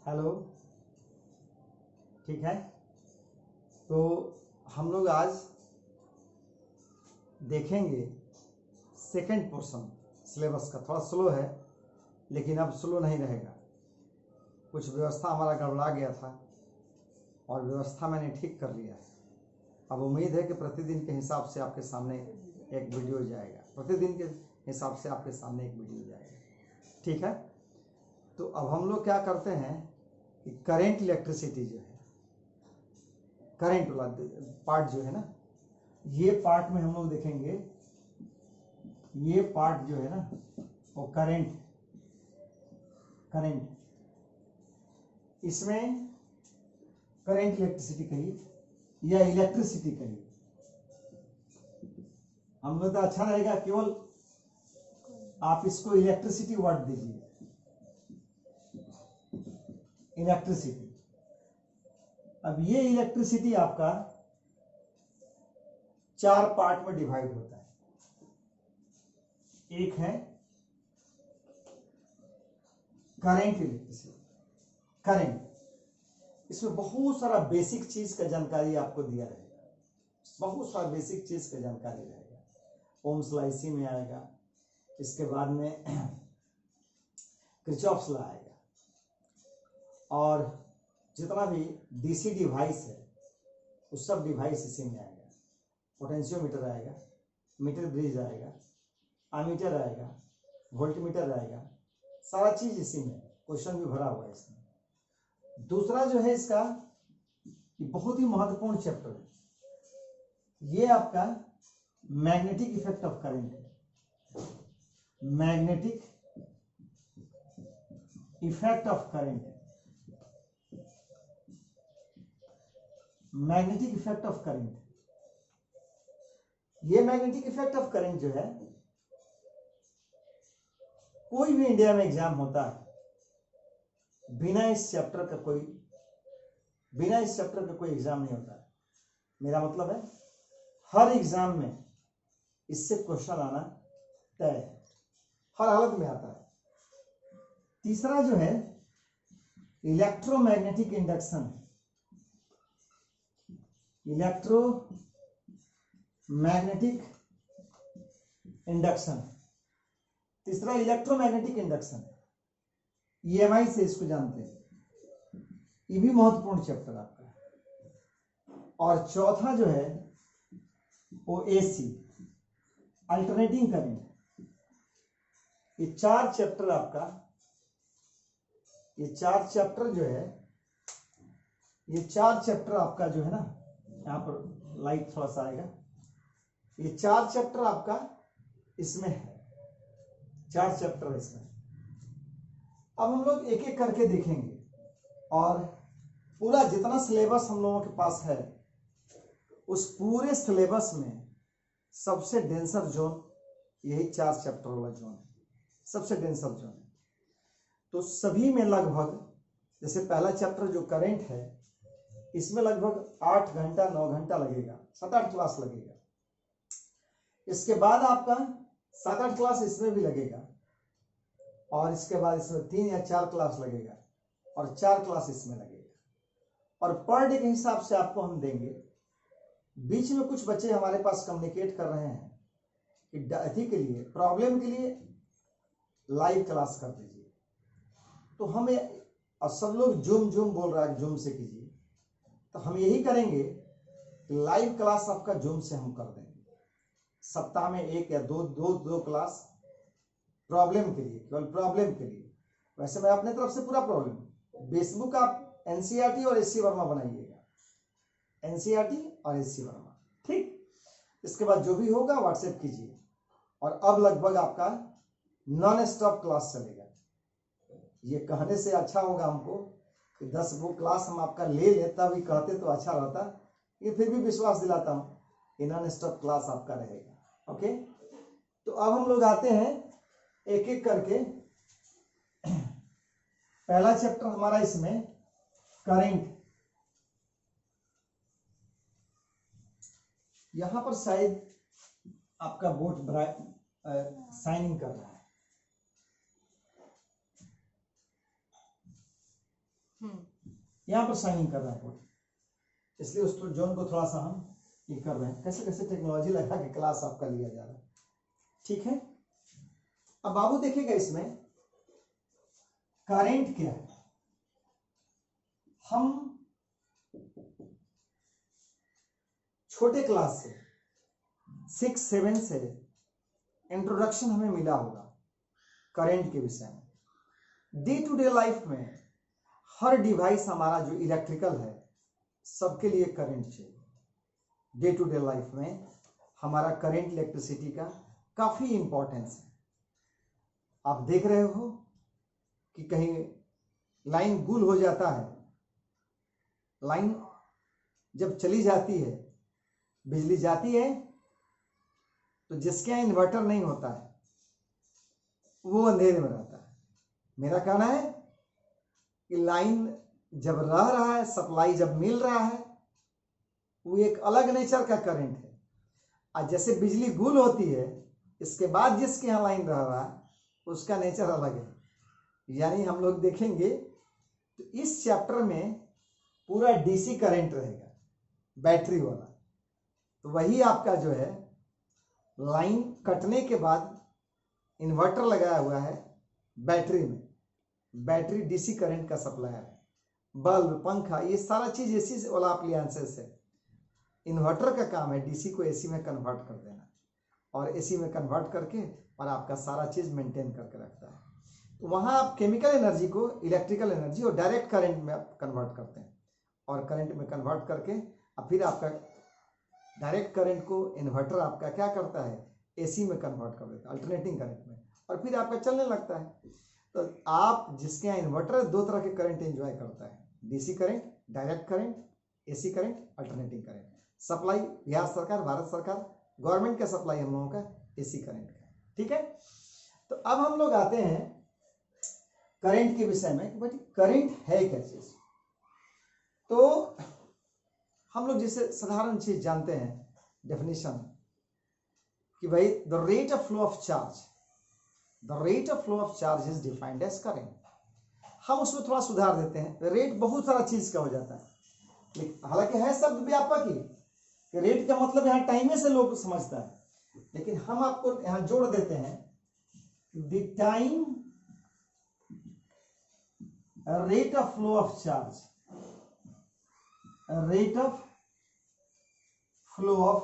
Hello, ठीक है। तो हम लोग आज देखेंगे सेकंड पोर्शन सिलेबस का। थोड़ा स्लो है लेकिन अब स्लो नहीं रहेगा। कुछ व्यवस्था हमारा गड़बड़ा गया था और व्यवस्था मैंने ठीक कर लिया है। अब उम्मीद है कि प्रतिदिन के हिसाब से आपके सामने एक वीडियो जाएगा, प्रतिदिन के हिसाब से आपके सामने एक वीडियो जाएगा, ठीक है। तो अब हम लोग क्या करते हैं कि करेंट इलेक्ट्रिसिटी जो है, करंट वाला पार्ट जो है ना, ये पार्ट में हम लोग देखेंगे। ये पार्ट जो है ना वो करंट इसमें करंट इलेक्ट्रिसिटी कहिए या इलेक्ट्रिसिटी कहिए, हम लोग तो अच्छा रहेगा केवल आप इसको इलेक्ट्रिसिटी वर्ड दीजिए, इलेक्ट्रिसिटी। अब ये इलेक्ट्रिसिटी आपका 4 पार्ट में डिवाइड होता है। एक है करंट इलेक्ट्रिसिटी। करंट इसमें बहुत सारा बेसिक चीज का जानकारी आपको दिया रहेगा, बहुत सारा बेसिक चीज का जानकारी रहेगा। ओम्स लॉ इसी में आएगा, इसके बाद में किरचॉफ्स लॉ आएगा, और जितना भी डीसी डिवाइस है उस सब डिवाइस इसी में आएगा। पोटेंशियोमीटर आएगा, मीटर ब्रिज आएगा, आमीटर आएगा, वोल्टमीटर आएगा, सारा चीज इसी में, क्वेश्चन भी भरा हुआ है इसमें। दूसरा जो है इसका, ये बहुत ही महत्वपूर्ण चैप्टर है, ये आपका मैग्नेटिक इफेक्ट ऑफ करंट है। मैग्नेटिक इफेक्ट ऑफ करंट है, मैग्नेटिक इफेक्ट ऑफ करंट। ये मैग्नेटिक इफेक्ट ऑफ करंट जो है, कोई भी इंडिया में एग्जाम होता है, बिना इस चैप्टर का कोई एग्जाम नहीं होता है। मेरा मतलब है हर एग्जाम में इससे क्वेश्चन आना तय है, हर हालत में आता है। तीसरा जो है इलेक्ट्रोमैग्नेटिक इंडक्शन, इलेक्ट्रोमैग्नेटिक इंडक्शन। तीसरा इलेक्ट्रोमैग्नेटिक इंडक्शन, ईएमआई से इसको जानते हैं, ये भी महत्वपूर्ण चैप्टर आपका है। और चौथा जो है वो एसी, अल्टरनेटिंग करंट। ये 4 चैप्टर आपका, ये 4 चैप्टर जो है, ये 4 चैप्टर आपका जो है ना, यहाँ पर लाइट थोड़ा सा आएगा, ये 4 चैप्टर आपका इसमें है, 4 चैप्टर इसमें। अब हम लोग एक एक करके देखेंगे, और पूरा जितना सिलेबस हम लोगों के पास है उस पूरे सिलेबस में सबसे डेंसर जोन यही 4 चैप्टर वाला जोन है, सबसे डेंसर जोन है। तो सभी में लगभग, जैसे पहला चैप्टर जो करंट है, इसमें लगभग 8 घंटा 9 घंटा लगेगा, 7-8 क्लास लगेगा। इसके बाद आपका 7-8 क्लास इसमें भी लगेगा, और इसके बाद इसमें 3 या 4 क्लास लगेगा, और 4 क्लास इसमें लगेगा। और पर डे के हिसाब से आपको हम देंगे। बीच में कुछ बच्चे हमारे पास कम्युनिकेट कर रहे हैं कि अथी के लिए, प्रॉब्लम के लिए लाइव क्लास कर दीजिए। तो हम, और सब लोग जूम बोल रहा है, जूम से कीजिए। तो हम यही करेंगे कि लाइव क्लास आपका जूम से हम कर देंगे। सप्ताह में 1 या 2 क्लास प्रॉब्लम के लिए, केवल प्रॉब्लम के लिए। वैसे मैं अपने तरफ से पूरा प्रॉब्लम, बेसबुक आप एनसीईआरटी और एससी वर्मा बनाइएगा, एनसीईआरटी और एससी वर्मा, ठीक। इसके बाद जो भी होगा व्हाट्सएप कीजिए। और अब लगभग आपका नॉन स्टॉप क्लास चलेगा। ये कहने से अच्छा होगा हमको कि 10 वो क्लास हम आपका ले लें, तब ही कहते तो अच्छा रहता। ये फिर भी विश्वास दिलाता हूँ कि नॉन स्टॉप क्लास आपका रहेगा। ओके, तो अब हम लोग आते हैं एक एक करके। पहला चैप्टर हमारा इसमें करंट। यहां पर शायद आपका बोर्ड साइनिंग कर रहा है। यहाँ पर साइनिंग कर रहा है कोड, इसलिए उस जोन को थोड़ा सा हम ये कर रहे हैं। कैसे कैसे टेक्नोलॉजी लगा के क्लास आपका लिया जा रहा है, ठीक है। अब बाबू देखिएगा इसमें करंट क्या है। हम छोटे क्लास से 6-7 से इंट्रोडक्शन हमें मिला होगा करंट के विषय में। डे टू डे लाइफ में हर डिवाइस हमारा जो इलेक्ट्रिकल है सबके लिए करंट चाहिए। डे टू डे लाइफ में हमारा करंट इलेक्ट्रिसिटी का काफी इंपॉर्टेंस है। आप देख रहे हो कि कहीं लाइन गुल हो जाता है, लाइन जब चली जाती है, बिजली जाती है, तो जिसके यहाँ इन्वर्टर नहीं होता है वो अंधेरे में रहता है। मेरा कहना है कि लाइन जब रह रहा है, सप्लाई जब मिल रहा है, वो एक अलग नेचर का करंट है। और जैसे बिजली गुल होती है, इसके बाद जिसके यहाँ लाइन रह रहा है उसका नेचर अलग है। यानी हम लोग देखेंगे तो इस चैप्टर में पूरा डीसी करंट रहेगा, बैटरी वाला। तो वही आपका जो है लाइन कटने के बाद इन्वर्टर लगाया हुआ है बैटरी में, बैटरी डीसी करंट का सप्लायर है। बल्ब, पंखा, ये सारा चीज एसी वाला अप्लायंसेस है। इन्वर्टर का काम है डीसी को एसी में कन्वर्ट कर देना, और एसी में कन्वर्ट करके और आपका सारा चीज मेंटेन करके रखता है। तो वहां आप केमिकल एनर्जी को इलेक्ट्रिकल एनर्जी और डायरेक्ट करंट में आप कन्वर्ट करते हैं, और करंट में कन्वर्ट करके अब फिर आपका डायरेक्ट करंट को इन्वर्टर आपका क्या करता है, एसी में कन्वर्ट कर देता है, अल्टरनेटिंग करंट में, और फिर आपका चलने लगता है। तो आप जिसके यहाँ इन्वर्टर दो तरह के करंट एंजॉय करता है, DC current, direct current, AC current, alternating current. Supply Bihar सरकार, भारत सरकार, गवर्नमेंट का सप्लाई हम लोगों का एसी करंट का, ठीक है। तो अब हम लोग आते हैं करंट के विषय में कि भाई करंट है क्या चीज। तो हम लोग जिसे साधारण चीज जानते हैं डेफिनेशन कि भाई the rate of flow of charge, the rate of flow of charge is defined as current. हम उसमें थोड़ा सुधार देते हैं, रेट बहुत सारा चीज का हो जाता है, हालांकि है शब्द व्यापक ही कि रेट का मतलब यहाँ टाइम से लोग समझता है, लेकिन हम आपको यहाँ जोड़ देते हैं the time rate of flow of charge, rate of flow of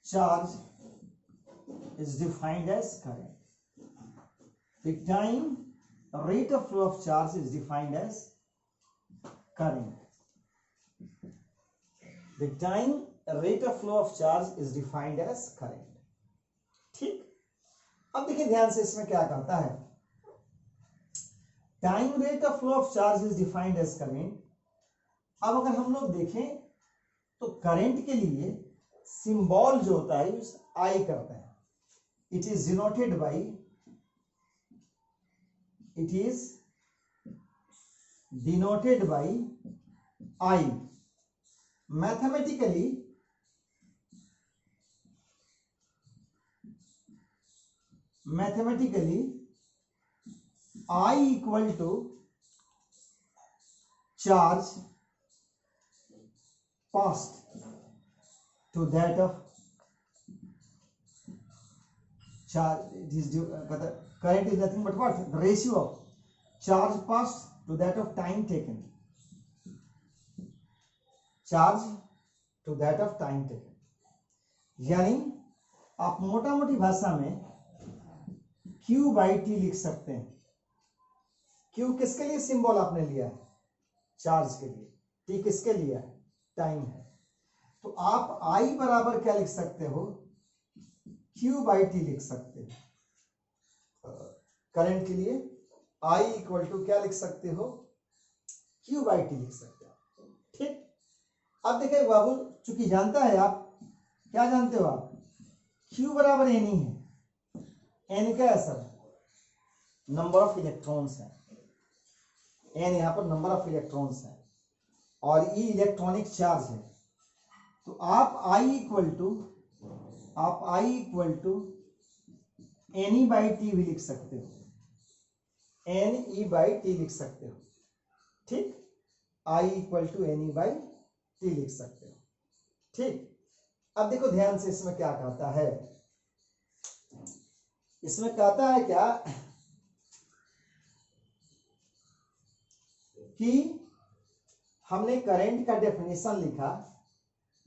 charge is defined as current. The time rate of flow of charge is defined as current. The time rate of flow of charge is defined as current. ठीक। अब देखिए ध्यान से इसमें क्या कहता है, time rate of flow of charge is defined as current. अब अगर हम लोग देखें तो करंट के लिए सिंबल जो होता है उस आई करते हैं। It is denoted by, it is denoted by I. Mathematically I equal to charge passed to that of charge. It is current is nothing but what, the ratio of charge passed to that of time taken, charge to that of time taken। यानी आप मोटा मोटी भाषा में Q by T लिख सकते हैं। Q किसके लिए सिंबल आपने लिया है, चार्ज के लिए। T किसके लिए है, टाइम है। तो आप I बराबर क्या लिख सकते हो, Q बाई T लिख सकते हो। करंट के लिए I इक्वल टू क्या लिख सकते हो, Q बाई T लिख सकते हो। ठीक। अब देखिए बाबू, चूंकि जानता है आप, क्या जानते हो आप, Q बराबर N ही है। N क्या है सर, नंबर ऑफ इलेक्ट्रॉन्स है। N यहां पर नंबर ऑफ इलेक्ट्रॉन्स है, और ई इलेक्ट्रॉनिक चार्ज है। तो आप I equal to N E by T भी लिख सकते हो, एन ई बाई टी लिख सकते हो। ठीक, I equal to N E by T लिख सकते हो। ठीक, अब देखो ध्यान से, इसमें क्या कहता है, इसमें कहता है क्या कि हमने करंट का डेफिनेशन लिखा,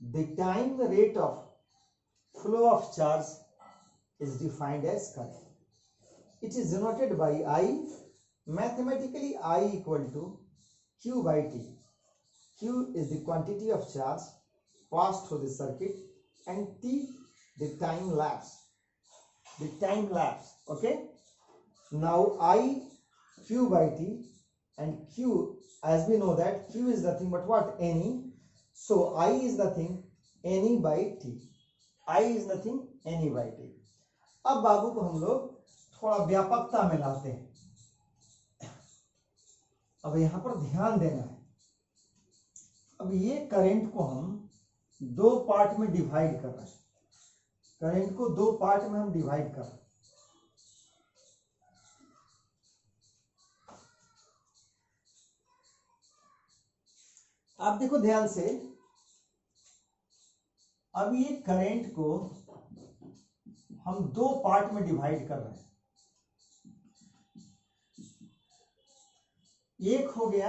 the time rate of flow of charge is defined as current. It is denoted by I, mathematically I equal to q by t. Q is the quantity of charge passed through the circuit and t the time lapse. The time lapse. Okay. Now I q by t, and q, as we know that q is nothing but what? Ne. So I is nothing Ne by t. I is nothing Ne by t. अब बाबू को हम लोग थोड़ा व्यापकता में लाते हैं। अब यहां पर ध्यान देना है, अब ये करंट को हम दो पार्ट में डिवाइड कर रहे हैं, करंट को दो पार्ट में हम डिवाइड कर रहे हैं। आप देखो ध्यान से, अब ये करंट को हम दो पार्ट में डिवाइड कर रहे हैं। एक हो गया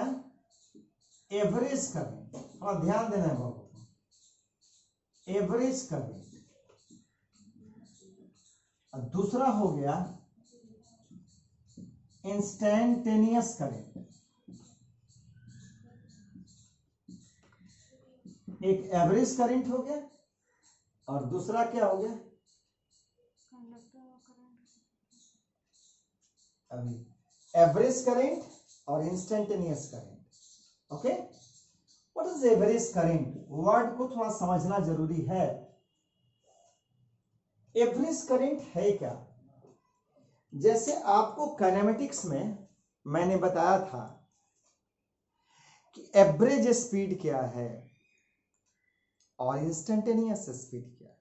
एवरेज करंट, थोड़ा ध्यान देना है बाबू, एवरेज करंट, और दूसरा हो गया इंस्टेंटेनियस करंट। एक एवरेज करंट हो गया और दूसरा क्या हो गया, अभी एवरेज करंट और instantaneous current. Okay, what is average current? Word को थोड़ा समझना जरूरी है। एवरेज करंट है क्या? जैसे आपको काइनेमेटिक्स में मैंने बताया था कि एवरेज स्पीड क्या है और इंस्टेंटेनियस स्पीड क्या है,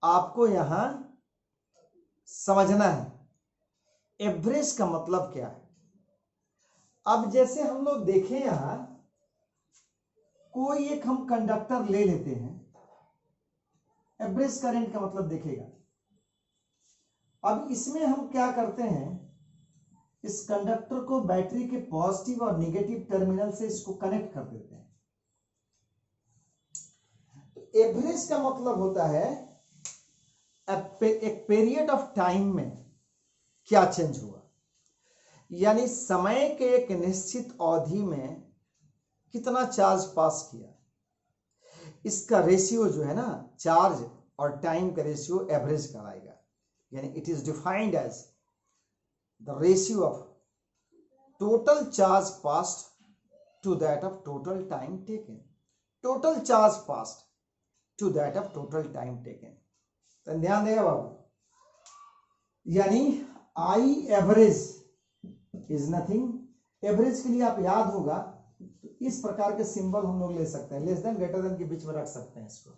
आपको यहां समझना है एवरेज का मतलब क्या है। अब जैसे हम लोग देखें, यहां कोई एक हम कंडक्टर ले लेते हैं, एवरेज करंट का मतलब देखेगा। अब इसमें हम क्या करते हैं, इस कंडक्टर को बैटरी के पॉजिटिव और नेगेटिव टर्मिनल से इसको कनेक्ट कर देते हैं। तो एवरेज का मतलब होता है एक पीरियड ऑफ टाइम में क्या चेंज हुआ, यानी समय के एक निश्चित अवधि में कितना चार्ज पास किया, इसका रेशियो जो है ना, चार्ज और टाइम का रेशियो एवरेज कहलाएगा। यानी it is defined as the ratio of total charge passed to that of total time taken. Total charge passed to that of total time taken. तो ध्यान देगा बाबू, यानी I average is nothing, average के लिए आप याद होगा तो इस प्रकार के सिंबल हम लोग ले सकते हैं, लेस देन ग्रेटर देन के बीच में रख सकते हैं इसको।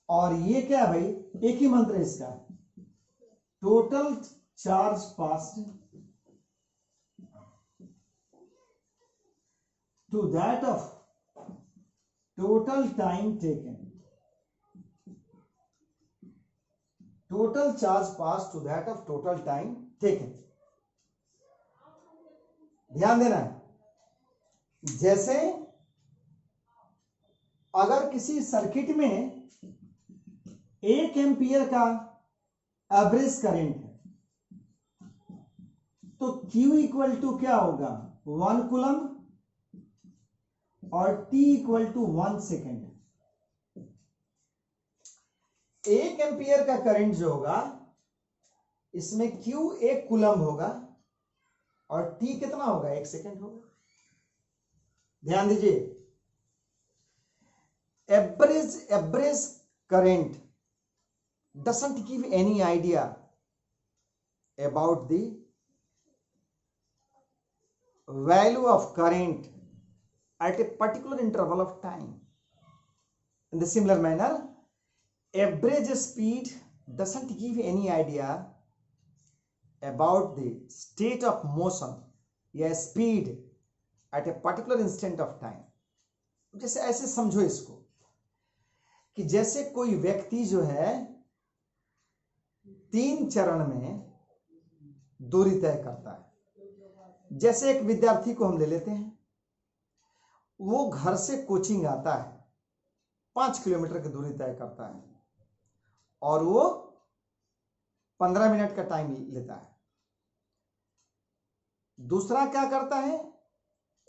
और ये क्या है भाई, एक ही मंत्र है इसका, total charge passed to that of total time taken. Total charge pass to that of total time taken. ध्यान देना है, जैसे अगर किसी सर्किट में 1 एम्पियर का एवरेज करंट है तो Q इक्वल टू क्या होगा, 1 कूलम, और T equal to 1 second. 1 ampere का करंट जो होगा इसमें Q 1 कूलम होगा और T कितना होगा, 1 सेकेंड होगा। ध्यान दीजिए, average current doesn't give any idea about the value of current at a particular interval of time. In the similar manner, average speed doesn't give any idea about the state of motion या speed at a particular instant of time. जैसे ऐसे समझो इसको कि जैसे कोई व्यक्ति जो है 3 चरण में दूरी तय करता है। जैसे एक विद्यार्थी को हम ले लेते हैं, वो घर से कोचिंग आता है, 5 किलोमीटर की दूरी तय करता है और वो 15 मिनट का टाइम लेता है। दूसरा क्या करता है,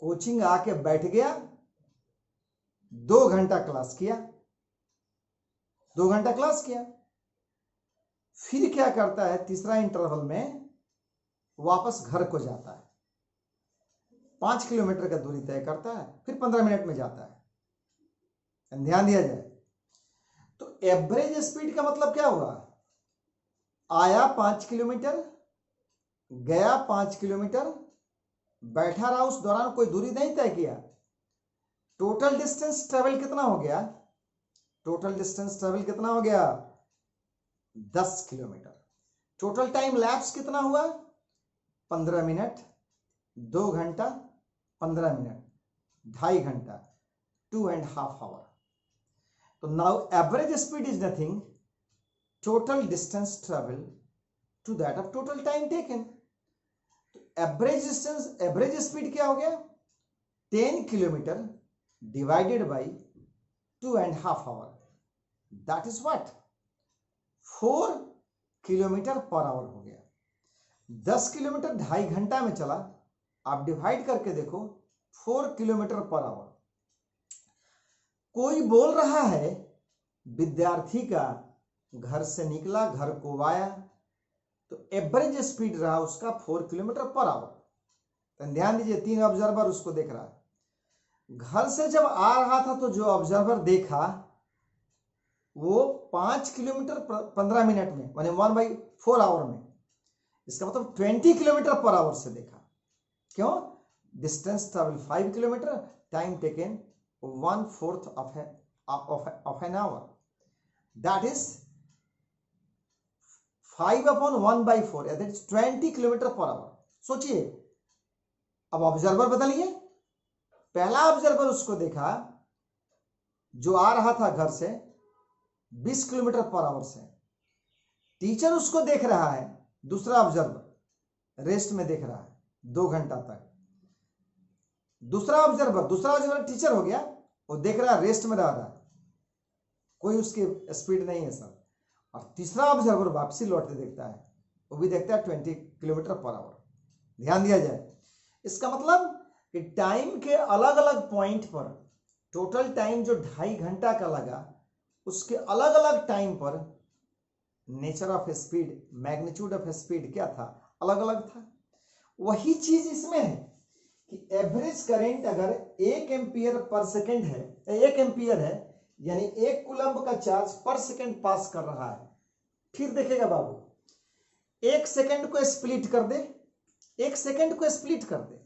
कोचिंग आके बैठ गया, 2 घंटा क्लास किया, 2 घंटा क्लास किया, फिर क्या करता है, तीसरा इंटरवल में वापस घर को जाता है, 5 किलोमीटर का दूरी तय करता है, फिर 15 मिनट में जाता है। ध्यान दिया जाए तो एवरेज स्पीड का मतलब क्या होगा, आया 5 किलोमीटर, गया 5 किलोमीटर, बैठा रहा, उस दौरान कोई दूरी नहीं तय किया। टोटल डिस्टेंस ट्रेवल कितना हो गया, टोटल डिस्टेंस ट्रेवल कितना हो गया, 10 किलोमीटर। टोटल टाइम लैप्स कितना हुआ, 15 मिनट, 2 घंटा, 15 मिनट, 2.5 घंटा, 2.5 आवर। तो now average speed is nothing, total distance travel to that of total time taken. Average distance, average speed क्या हो गया, 10 kilometre divided by 2.5 hour, that is what, 4 kilometre per hour हो गया। 10 kilometre 2.5 घंटा में चला, आप डिवाइड करके देखो, 4 किलोमीटर पर आवर। कोई बोल रहा है विद्यार्थी का घर से निकला, घर को आया, तो एवरेज स्पीड रहा उसका 4 किलोमीटर पर आवर। तो ध्यान दीजिए, 3 ऑब्जर्वर उसको देख रहा है। घर से जब आ रहा था तो जो ऑब्जर्वर देखा वो 5 किलोमीटर 15 मिनट में, माने 1/4 आवर में, इसका मतलब 20 किलोमीटर पर आवर से देखा। क्यों, distance travel 5 kilometre, time taken 1/4 of an hour, that is 5/1/4, that is 20 kilometre per our. सोचिए, अब ऑब्जर्वर बदलिए। पहला ऑब्जर्वर उसको देखा जो आ रहा था घर से 20 किलोमीटर पर आवर से, टीचर उसको देख रहा है, दूसरा ऑब्जर्वर रेस्ट में देख रहा है 2 घंटा तक। दूसरा ऑब्जर्वर टीचर हो गया, वो देख रहा है, रेस्ट में रह रहा है, कोई उसकी स्पीड नहीं है सर। और तीसरा ऑब्जर्वर वापसी लौटते देखता है, वो भी देखता है 20 किलोमीटर पर आवर। ध्यान दिया जाए, इसका मतलब कि टाइम के अलग अलग पॉइंट पर टोटल टाइम जो 2.5 घंटा का लगा, उसके अलग अलग टाइम पर nature of speed, magnitude of speed क्या था, अलग अलग था। वही चीज इसमें है कि एवरेज करंट अगर 1 एम्पियर पर सेकंड है, 1 एम्पियर है, यानी 1 कूलम्ब का चार्ज पर सेकंड पास कर रहा है। फिर देखेगा बाबू, 1 सेकंड को स्प्लिट कर दे, 1 सेकंड को स्प्लिट कर दे,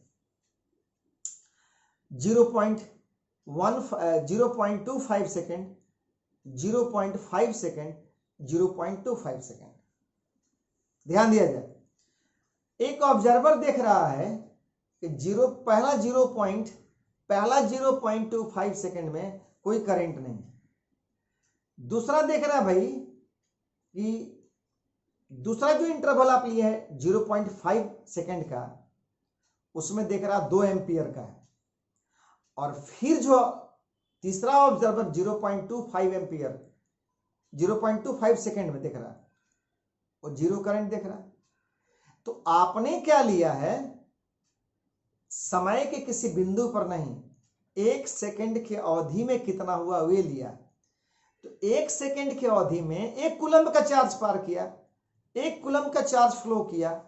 0.25 सेकंड, 0.5 सेकंड, 0.25 सेकंड। ध्यान दिया जाए, एक ऑब्जर्वर देख रहा है कि पहला 0.25 सेकंड में कोई करंट नहीं। दूसरा देख रहा है भाई कि दूसरा जो इंटरवल आप लिए है 0.5 सेकंड का, उसमें देख रहा 2 एम्पियर का है। और फिर जो तीसरा ऑब्जर्वर 0.25 एम्पियर, 0.25 सेकंड में देख रहा, वो 0 करंट देख रहा। तो आपने क्या लिया है, समय के किसी बिंदु पर नहीं, 1 सेकंड की अवधि में कितना हुआ वे लिया। तो 1 सेकंड की अवधि में 1 कूलम्ब का चार्ज पार किया, 1 कूलम्ब का चार्ज फ्लो किया,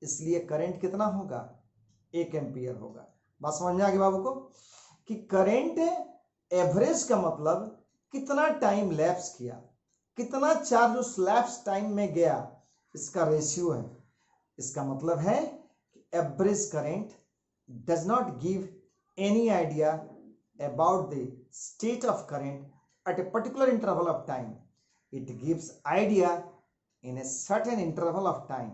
इसलिए करंट कितना होगा, 1 एम्पियर होगा। बात समझ में आ गई बाबू को कि करंट एवरेज का मतलब कितना टाइम लैप्स किया, कितना चार्ज उस लैप्स टाइम में गया, इसका रेशियो है। इसका मतलब है कि average current does not give any idea about the state of current at a particular interval of time. It gives idea in a certain interval of time.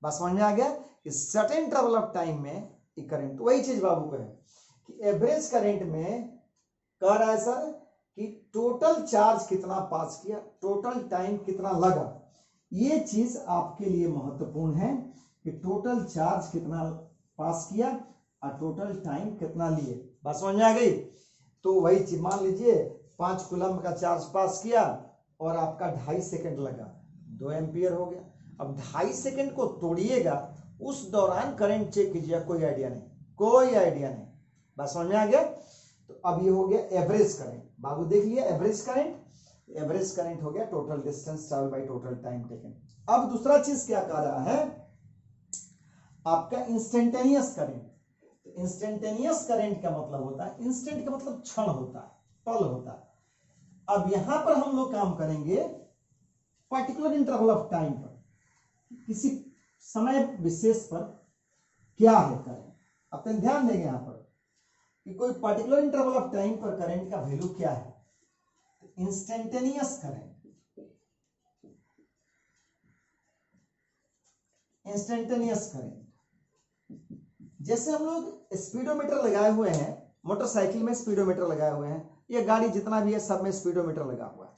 बस समझ में आ गया कि certain interval of time में ये current, वही चीज बाबू का है कि एवरेज करंट में कह रहा है सर कि टोटल चार्ज कितना पास किया, टोटल टाइम कितना लगा। ये चीज आपके लिए महत्वपूर्ण है कि टोटल चार्ज कितना पास किया और टोटल टाइम कितना लिए। बात समझ में आ गई? तो वही चीज मान लीजिए 5 कूलम्ब का चार्ज पास किया और आपका 2.5 सेकंड लगा, 2 एम्पियर हो गया। अब 2.5 सेकंड को तोड़िएगा, उस दौरान करंट चेक कीजिएगा, कोई आइडिया नहीं, कोई आइडिया नहीं। बात समझ में आ गया? तो अब ये हो गया एवरेज करंट। बाबू देख लिया एवरेज करंट, एवरेज करंट हो गया total distance travel by total time taken. अब दूसरा चीज क्या कह रहा है आपका इंस्टेंटेनियस करंट। तो इंस्टेंटेनियस करंट का मतलब होता है, इंस्टेंट का मतलब क्षण होता है, पल होता है। अब यहां पर हम लोग काम करेंगे पर्टिकुलर इंटरवल ऑफ टाइम पर, किसी समय विशेष पर क्या है करंट। अपने ध्यान देंगे यहां पर कि कोई पर्टिकुलर इंटरवल ऑफ टाइम पर करंट का वैल्यू क्या है। इंस्टेंटेनियस करंट, इंस्टेंटेनियस करंट, जैसे हम लोग स्पीडोमीटर लगाए हुए हैं, मोटरसाइकिल में स्पीडोमीटर लगाए हुए हैं, ये गाड़ी जितना भी है सब में स्पीडोमीटर लगा हुआ है।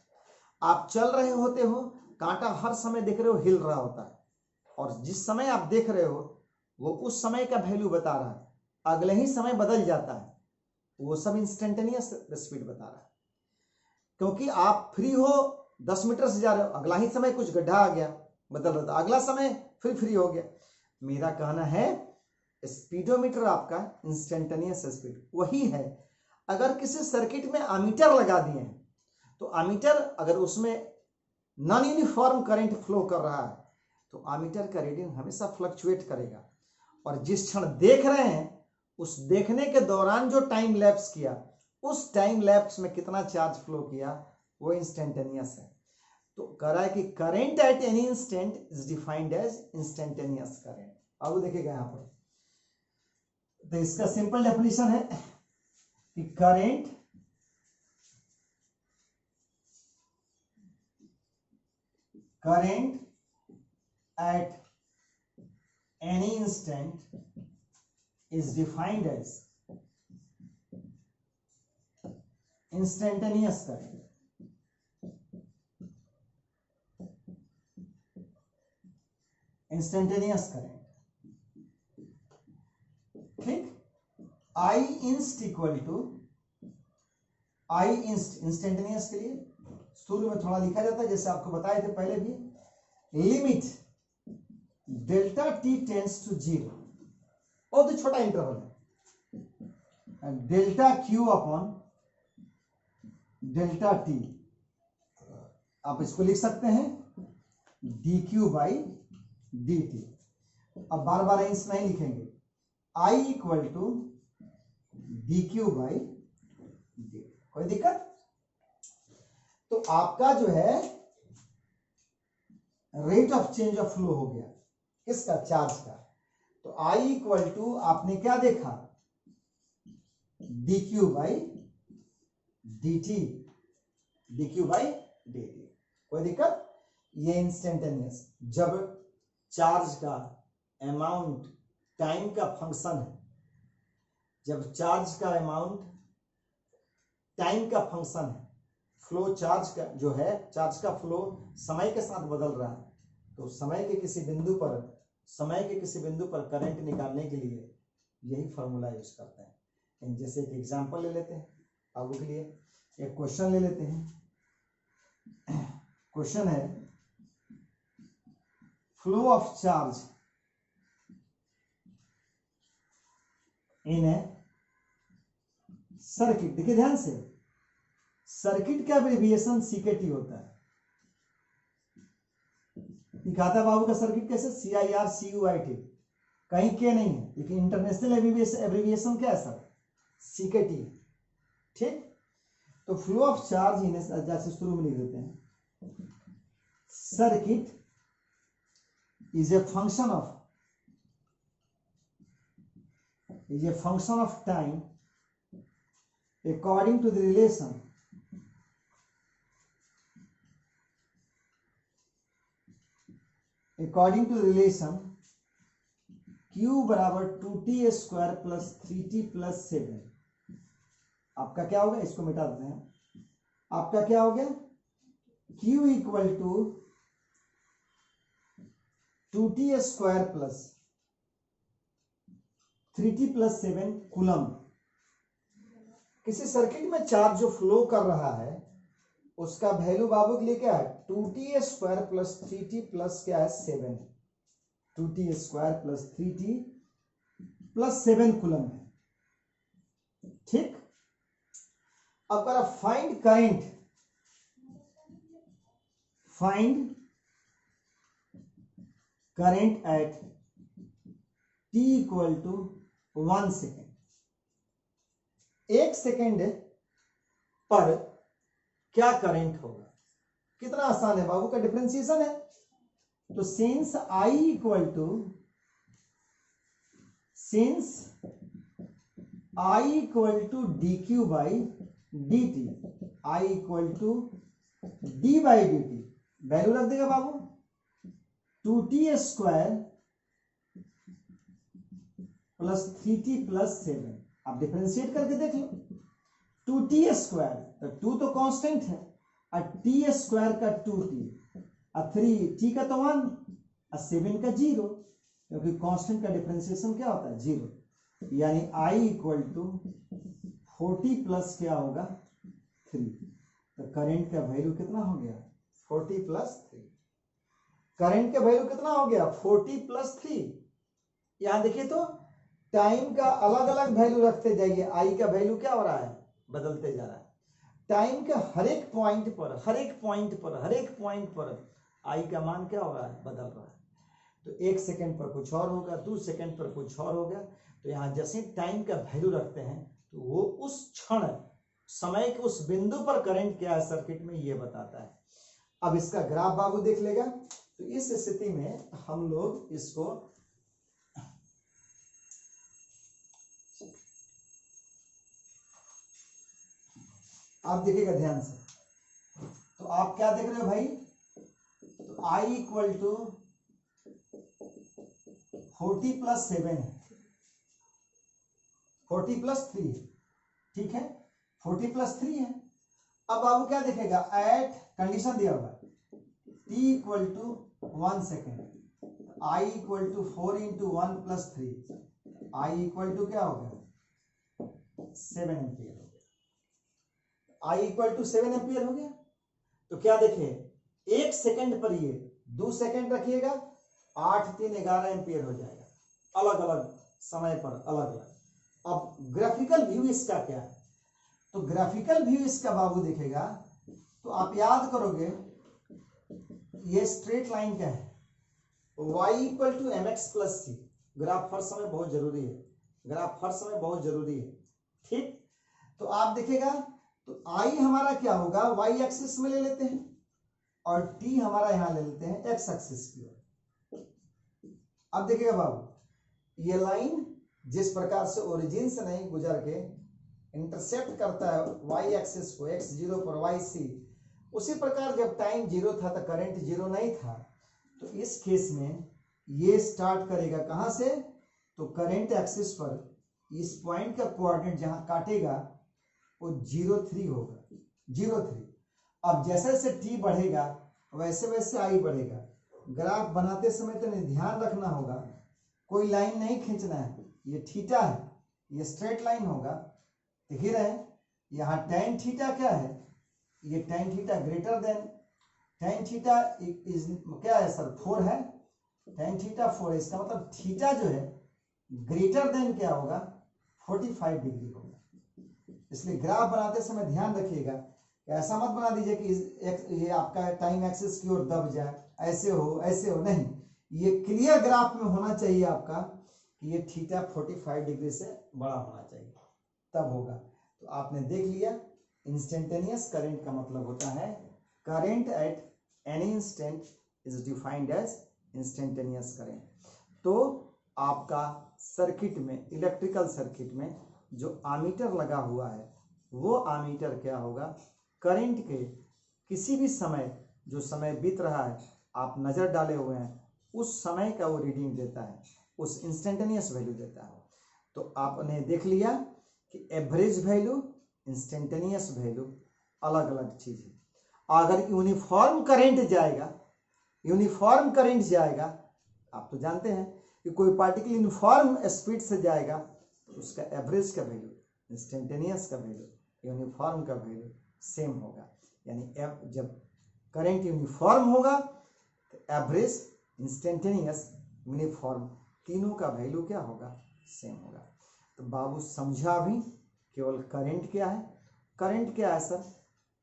आप चल रहे होते हो, कांटा हर समय देख रहे हो हिल रहा होता है, और जिस समय आप देख रहे हो वो उस समय का वैल्यू बता रहा है, अगले ही समय बदल जाता है, वो सब इंस्टेंटेनियस स्पीड बता रहा है। क्योंकि आप फ्री हो 10 मीटर से जा रहे हो, अगला ही समय कुछ गड्ढा आ गया, बदल रहा था, अगला समय फिर फ्री हो गया। मेरा कहना है स्पीडोमीटर आपका इंस्टेंटेनियस स्पीड वही है। अगर किसी सर्किट में अमीटर लगा दिए हैं तो अमीटर अगर उसमें नॉन यूनिफॉर्म करंट फ्लो कर रहा है तो अमीटर का रीडिंग हमेशा फ्लक्चुएट करेगा, और जिस क्षण देख रहे हैं उस देखने के दौरान जो टाइम लैप्स किया, उस टाइम लैप्स में कितना चार्ज फ्लो किया, वो इंस्टेंटेनियस है। तो कह रहा है कि current at any instant is defined as instantaneous current. अब देखिएगा यहां पर, तो इसका सिंपल डेफिनेशन है कि current at any instant is defined as instantaneous current। Instantaneous current, ठीक। I inst equal to I inst, instantaneous के लिए शुरू में थोड़ा लिखा जाता है जैसे आपको बताए थे पहले भी, limit delta T tends to 0, बहुत ही छोटा इंटरवल है, delta Q upon delta T, आप इसको लिख सकते हैं D Q by D T. अब बार बार इंच नहीं लिखेंगे, I equal to D Q by D, कोई दिक्कत? तो आपका जो है rate of change of flow हो गया, किसका? चार्ज का। तो आई इक्वल टू आपने क्या देखा, D Q by D T, D Q by D T, कोई दिक्कत? ये इंस्टेंटेनियस, जब चार्ज का अमाउंट टाइम का फंक्शन है, जब चार्ज का अमाउंट टाइम का फंक्शन है, फ्लो चार्ज का जो है, चार्ज का फ्लो समय के साथ बदल रहा है, तो समय के किसी बिंदु पर करंट निकालने के लिए यही फॉर्मूला यूज करते हैं। जैसे एक एग्जांपल ले लेते हैं, अब के लिए एक क्वेश्चन ले लेते हैं। क्वेश्चन है flow of charge in A circuit. देखिए ध्यान से, सर्किट का एब्रिविएशन सीकेटी होता है। दिखाता है बाबू का सर्किट कैसे, CIRCUIT, कहीं के नहीं है, लेकिन इंटरनेशनल एब्रिविएशन क्या है सर, सीकेटी, ठीक। तो फ्लो ऑफ चार्ज इन, जैसे शुरू में लिख देते हैं, circuit is a function of time according to the relation Q बराबर 2t² + 3t + 7 आपका क्या होगा, इसको मिटा देते हैं, आपका क्या हो गया, Q equal to 2t square plus 3t plus 7 coulomb. किसी सर्किट में चार्ज जो फ्लो कर रहा है उसका वैल्यू बाबू के लिए क्या है, 2t square plus 3t plus क्या है 7, 2t square plus 3t plus 7 coulomb है। ठीक, अब करा find current, find current at t equal to 1 second. 1 second पर क्या करंट होगा, कितना आसान है बाबू का डिफरेंशिएशन है। तो since I equal to, since I equal to D Q by D T, I equal to D by D T, value रख देगा बाबू 2t square plus 3t plus 7। आप डिफरेंशिएट करके देख लो, 2t स्क्वायर, तो 2 तो कांस्टेंट है, और t स्क्वायर का 2t, और 3t का तो 1, और 7 का 0, क्योंकि कांस्टेंट का डिफरेंशिएशन क्या होता है 0, यानी I इक्वल टू 40 प्लस क्या होगा 3। तो करंट का वैल्यू कितना हो गया 40 प्लस 3, करंट का वैल्यू कितना हो गया 40 प्लस 3। यहां देखिए तो टाइम का अलग अलग वैल्यू रखते जाइए, I का वैल्यू क्या हो रहा है, बदलते जा रहा है। टाइम के हर एक पॉइंट पर, हर एक पॉइंट पर, हर एक पॉइंट पर I का मान क्या हो रहा है, बदल रहा है। तो 1 सेकेंड पर कुछ और होगा, 2 सेकेंड पर कुछ और होगा। तो यहाँ जैसे टाइम का वैल्यू रखते हैं तो वो उस क्षण समय के उस बिंदु पर करंट क्या है सर्किट में ये बताता है। अब इसका ग्राफ बाबू देख लेगा। तो इस स्थिति में हम लोग इसको आप देखिएगा ध्यान से, तो आप क्या देख रहे हो भाई, तो I इक्वल टू 40 प्लस 7 है, 40 प्लस 3 है, ठीक है, 40 प्लस 3 है। अब बाबू क्या देखेगा, एट कंडीशन दिया हुआ t equal to 1 second, I equal to 4 into 1 plus 3, I equal to क्या हो गया 7 एम्पियर हो गया, I इक्वल टू 7 एम्पियर हो गया। तो क्या देखे 1 सेकेंड पर ये 2 सेकेंड रखिएगा, 8 3 11 एम्पियर हो जाएगा, अलग अलग समय पर अलग अलग। अब ग्राफिकल व्यू इसका क्या है, तो ग्राफिकल व्यू इसका बाबू देखेगा तो आप याद करोगे ये स्ट्रेट लाइन क्या है, y equal to M X plus C. Graph हर समय बहुत जरूरी है, ग्राफ हर समय बहुत जरूरी है, ठीक। तो आप देखेगा तो I हमारा क्या होगा y एक्सिस में ले लेते हैं, और t हमारा यहां ले लेते हैं x एक्सिस की ओर। अब देखिएगा बाबू ये लाइन जिस प्रकार से ओरिजिन से नहीं गुजर के इंटरसेप्ट करता है y एक्सिस को x0 पर yc, उसी प्रकार जब टाइम 0 था तो करंट 0 नहीं था। तो इस केस में ये स्टार्ट करेगा कहां से, तो करंट एक्सिस पर इस पॉइंट का कोऑर्डिनेट जहां काटेगा वो 0,3 होगा, 0,3। अब जैसे जैसे t बढ़ेगा वैसे वैसे I बढ़ेगा। ग्राफ बनाते समय तो ध्यान रखना होगा, कोई लाइन नहीं खींचना है, ये थीटा है, ये स्ट्रेट लाइन होगा। दिख ही रहे यहाँ tan थीटा क्या है, ये tan theta greater than tan theta is क्या है सर 4 है, tan थीटा 4 है, इसका मतलब थीटा जो है ग्रेटर देन क्या होगा 45 डिग्री होगा। इसलिए ग्राफ बनाते समय ध्यान रखिएगा, ऐसा मत बना दीजिए कि ये आपका टाइम एक्सिस की ओर दब जाए, ऐसे हो नहीं, ये क्लियर ग्राफ में होना चाहिए आपका कि ये थीटा 45 डिग्री से बड़ा होना चाहिए, तब होगा। तो आपने देख लिया इंस्टेंटेनियस करंट का मतलब होता है current at any instant is defined as instantaneous current. तो आपका सर्किट में, इलेक्ट्रिकल सर्किट में जो आमीटर लगा हुआ है वो आमीटर क्या होगा, करंट के किसी भी समय जो समय बीत रहा है आप नजर डाले हुए हैं उस समय का वो रीडिंग देता है, उस इंस्टेंटेनियस वैल्यू देता है। तो आपने देख लिया कि एवरेज वैल्यू इंस्टेंटेनियस वैल्यू अलग अलग चीज है। अगर यूनिफॉर्म करंट जाएगा, आप तो जानते हैं कि कोई पार्टिकल यूनिफॉर्म स्पीड से जाएगा तो उसका एवरेज का वैल्यू, इंस्टेंटेनियस का वैल्यू, यूनिफॉर्म का वैल्यू सेम होगा। यानी जब करंट यूनिफॉर्म होगा तो एवरेज, इंस्टेंटेनियस, यूनिफॉर्म तीनों का वैल्यू क्या होगा, सेम होगा। तो बाबू समझा भी केवल करंट क्या है। करंट क्या है सर,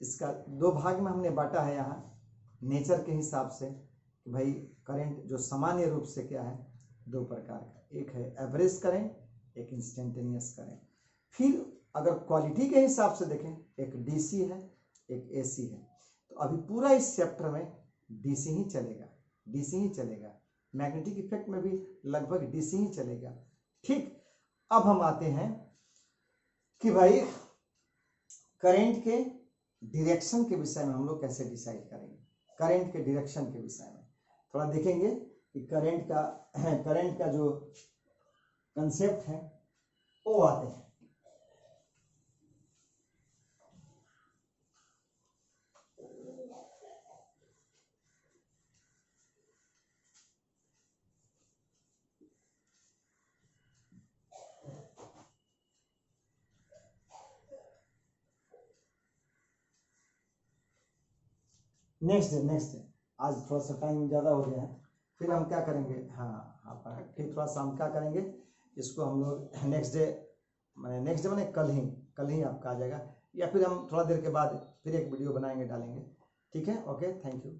इसका दो भाग में हमने बांटा है यहाँ नेचर के हिसाब से कि भाई करंट जो सामान्य रूप से क्या है, दो प्रकार का, एक है एवरेज करंट, एक इंस्टेंटेनियस करंट। फिर अगर क्वालिटी के हिसाब से देखें, एक डीसी है एक एसी है। तो अभी पूरा इस चैप्टर में डीसी ही चलेगा, मैग्नेटिक इफेक्ट में भी लगभग डीसी ही चलेगा। ठीक, अब हम आते हैं कि भाई करंट के डायरेक्शन के विषय में हम लोग कैसे डिसाइड करेंगे। करंट के डायरेक्शन के विषय में थोड़ा देखेंगे कि करंट का जो कंसेप्ट है वो आते हैं। नेक्स्ट डे आज थोड़ा सा टाइम ज़्यादा हो गया है, फिर हम क्या करेंगे, फिर थोड़ा सा हम क्या करेंगे, इसको हम लोग नेक्स्ट डे मैंने कल ही आपका आ जाएगा, या फिर हम थोड़ा देर के बाद फिर एक वीडियो बनाएंगे, डालेंगे। ठीक है, ओके, थैंक यू।